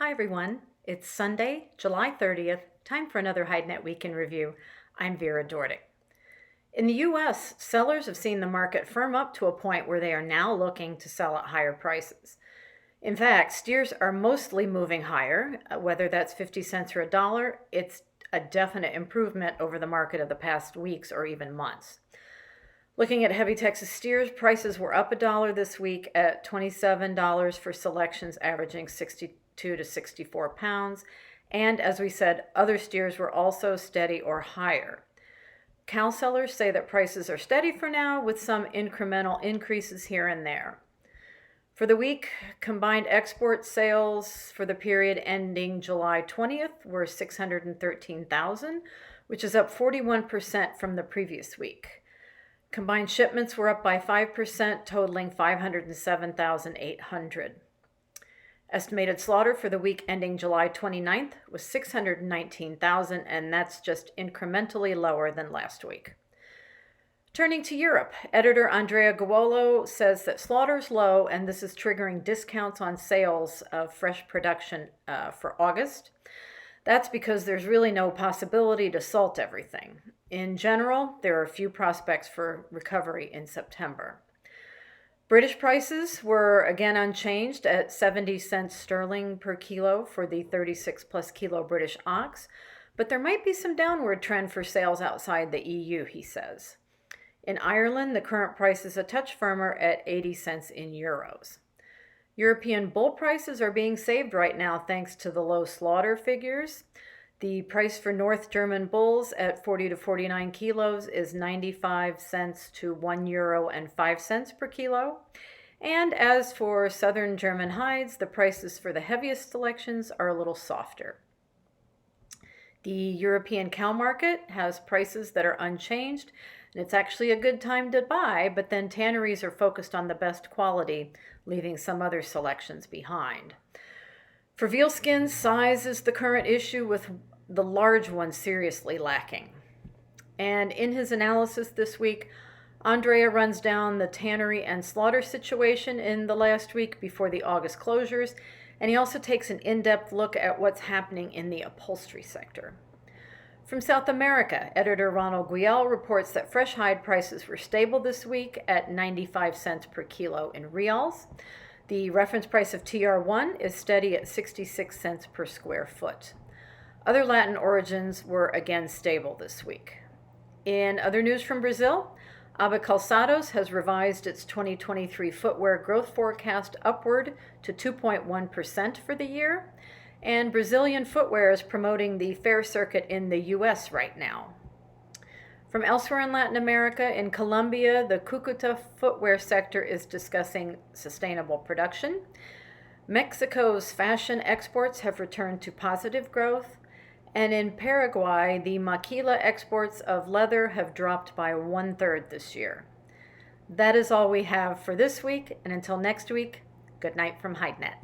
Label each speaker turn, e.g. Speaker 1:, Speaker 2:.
Speaker 1: Hi everyone, it's Sunday, July 30th, time for another HideNet Week in Review. I'm Vera Dordick. In the U.S., sellers have seen the market firm up to a point where they are now looking to sell at higher prices. In fact, steers are mostly moving higher, whether that's 50 cents or a dollar. It's a definite improvement over the market of the past weeks or even months. Looking at heavy Texas steers, prices were up $1 this week at $27 for selections averaging 62 to 64 pounds. And as we said, other steers were also steady or higher. Cow sellers say that prices are steady for now with some incremental increases here and there. For the week, combined export sales for the period ending July 20th were 613,000, which is up 41% from the previous week. Combined shipments were up by 5%, totaling 507,800. Estimated slaughter for the week ending July 29th was 619,000, and that's just incrementally lower than last week. Turning to Europe, editor Andrea Guolo says that slaughter's low, and this is triggering discounts on sales of fresh production for August. That's because there's really no possibility to salt everything. In general, there are few prospects for recovery in September. British prices were again unchanged at 70 cents sterling per kilo for the 36 plus kilo British ox, but there might be some downward trend for sales outside the EU, he says. In Ireland, the current price is a touch firmer at 80 cents in euros. European bull prices are being saved right now thanks to the low slaughter figures. The price for North German bulls at 40 to 49 kilos is 95 cents to €1.05 per kilo. And as for Southern German hides, the prices for the heaviest selections are a little softer. The European cow market has prices that are unchanged, and it's actually a good time to buy, but then tanneries are focused on the best quality, leaving some other selections behind. For veal skins, size is the current issue, with the large ones seriously lacking. And in his analysis this week, Andrea runs down the tannery and slaughter situation in the last week before the August closures, and he also takes an in-depth look at what's happening in the upholstery sector. From South America, editor Ronald Guiel reports that fresh hide prices were stable this week at 95 cents per kilo in reals. The reference price of TR1 is steady at 66 cents per square foot. Other Latin origins were again stable this week. In other news from Brazil, Aba Calçados has revised its 2023 footwear growth forecast upward to 2.1% for the year, and Brazilian footwear is promoting the fair circuit in the U.S. right now. From elsewhere in Latin America, in Colombia, the Cucuta footwear sector is discussing sustainable production. Mexico's fashion exports have returned to positive growth. And in Paraguay, the maquila exports of leather have dropped by 1/3 this year. That is all we have for this week, and until next week, good night from HideNet.